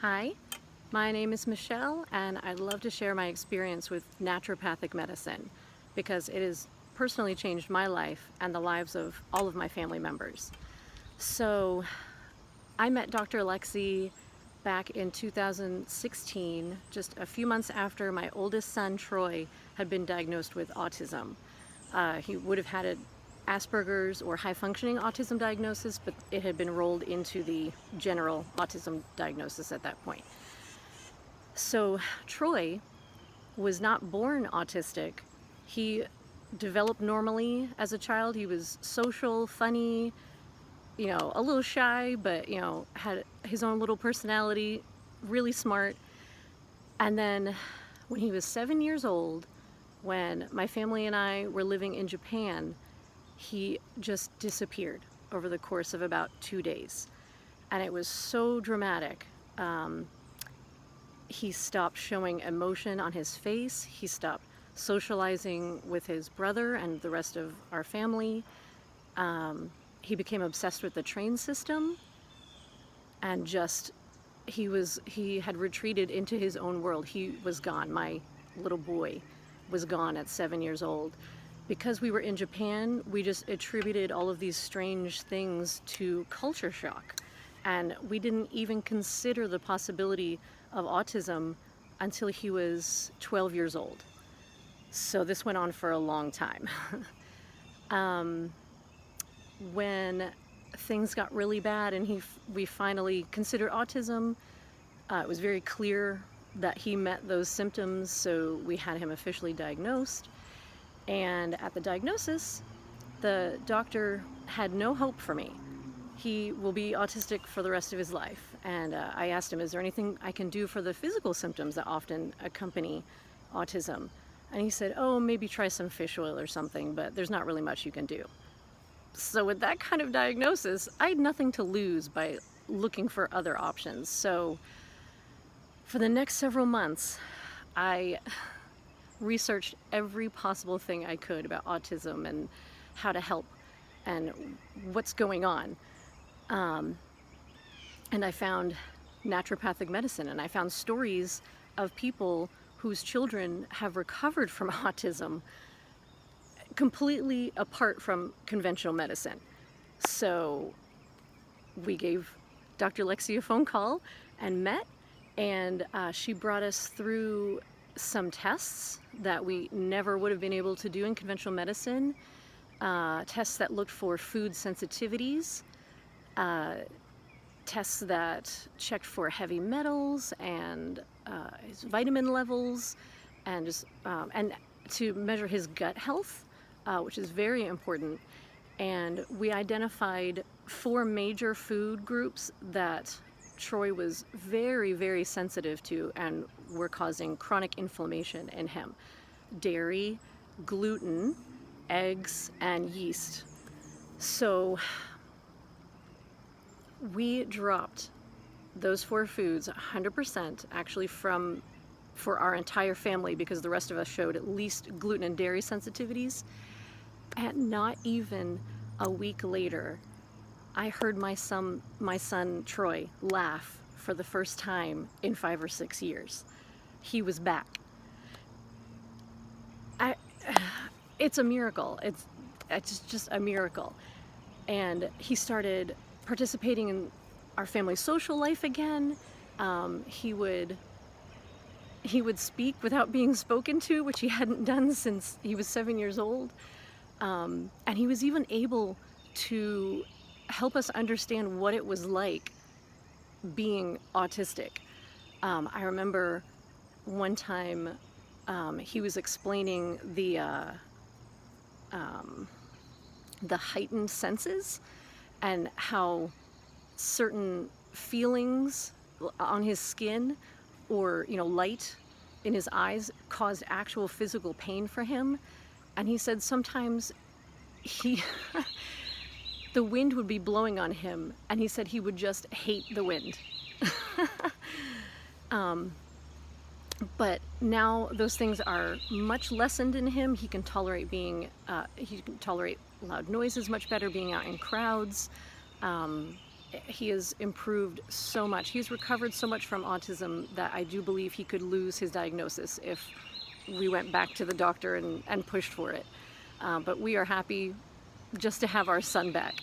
Hi, my name is Michelle, and I'd love to share my experience with naturopathic medicine because it has personally changed my life and the lives of all of my family members. So, I met Dr. Lexi back in 2016, just a few months after my oldest son, Troy, had been diagnosed with autism. He would have had an Aspergers or high-functioning autism diagnosis, but it had been rolled into the general autism diagnosis at that point. So Troy was not born autistic. He developed normally as a child. He was social, funny, a little shy, but, had his own little personality, really smart. And then when he was 7 years old, when my family and I were living in Japan, he just disappeared over the course of about 2 days. And it was so dramatic. He stopped showing emotion on his face. He stopped socializing with his brother and the rest of our family. He became obsessed with the train system, and he had retreated into his own world. He was gone. My little boy was gone at 7 years old. Because we were in Japan, we just attributed all of these strange things to culture shock. And we didn't even consider the possibility of autism until he was 12 years old. So this went on for a long time. When things got really bad and we finally considered autism, it was very clear that he met those symptoms, so we had him officially diagnosed. And at the diagnosis, the doctor had no hope for me. He will be autistic for the rest of his life. And I asked him, is there anything I can do for the physical symptoms that often accompany autism? And he said, oh, maybe try some fish oil or something, but there's not really much you can do. So with that kind of diagnosis, I had nothing to lose by looking for other options. So for the next several months, I researched every possible thing I could about autism and how to help and what's going on. And I found naturopathic medicine, and I found stories of people whose children have recovered from autism completely apart from conventional medicine. So we gave Dr. Lexi a phone call and met, and she brought us through some tests that we never would have been able to do in conventional medicine, tests that looked for food sensitivities, tests that checked for heavy metals and his vitamin levels, and to measure his gut health, which is very important. And we identified 4 major food groups that Troy was very, very sensitive to and were causing chronic inflammation in him: dairy, gluten, eggs, and yeast. So we dropped those 4 foods 100% actually for our entire family, because the rest of us showed at least gluten and dairy sensitivities. And not even a week later, I heard my son Troy laugh for the first time in 5 or 6 years. He was back. It's a miracle. It's just a miracle. And he started participating in our family social life again. He would speak without being spoken to, which he hadn't done since he was 7 years old. And he was even able to help us understand what it was like being autistic. I remember one time he was explaining the heightened senses and how certain feelings on his skin or light in his eyes caused actual physical pain for him. And he said sometimes the wind would be blowing on him, and he said he would just hate the wind. But now those things are much lessened in him. He can tolerate loud noises much better, being out in crowds. he has improved so much. He's recovered so much from autism that I do believe he could lose his diagnosis if we went back to the doctor and pushed for it. But we are happy just to have our son back.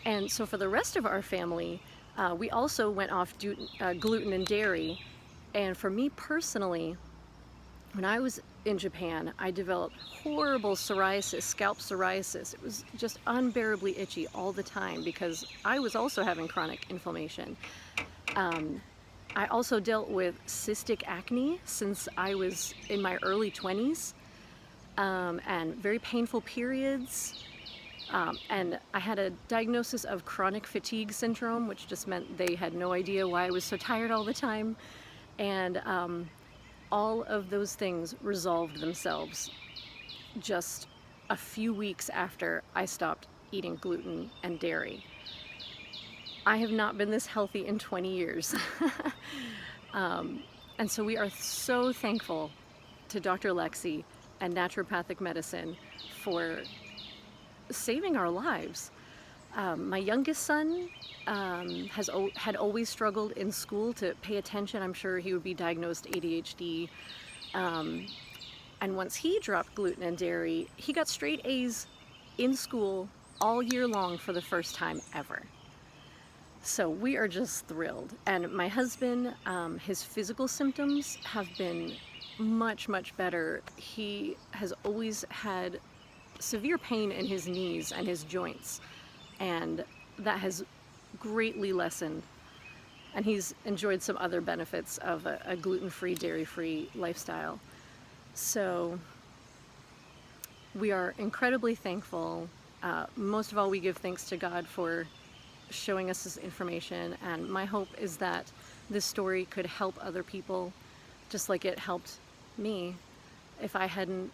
And so for the rest of our family, we also went off gluten and dairy. And for me personally, when I was in Japan, I developed horrible psoriasis, scalp psoriasis. It was just unbearably itchy all the time because I was also having chronic inflammation. I also dealt with cystic acne since I was in my early 20s, and very painful periods. And I had a diagnosis of chronic fatigue syndrome, which just meant they had no idea why I was so tired all the time. And all of those things resolved themselves just a few weeks after I stopped eating gluten and dairy. I have not been this healthy in 20 years. And so we are so thankful to Dr. Lexi and naturopathic medicine for saving our lives. My youngest son had always struggled in school to pay attention. I'm sure he would be diagnosed ADHD. And once he dropped gluten and dairy, he got straight A's in school all year long for the first time ever. So we are just thrilled. And my husband, his physical symptoms have been much, much better. He has always had severe pain in his knees and his joints, and that has greatly lessened. And he's enjoyed some other benefits of a gluten-free, dairy-free lifestyle. So we are incredibly thankful. Most of all, we give thanks to God for showing us this information, and my hope is that this story could help other people just like it helped me. If I hadn't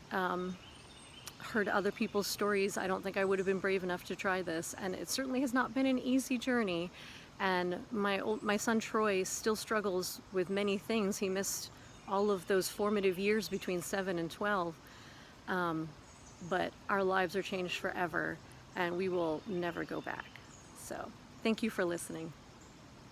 heard other people's stories, I don't think I would have been brave enough to try this, and it certainly has not been an easy journey. And my son Troy still struggles with many things. He missed all of those formative years between 7 and 12, but our lives are changed forever, and we will never go back. So thank you for listening.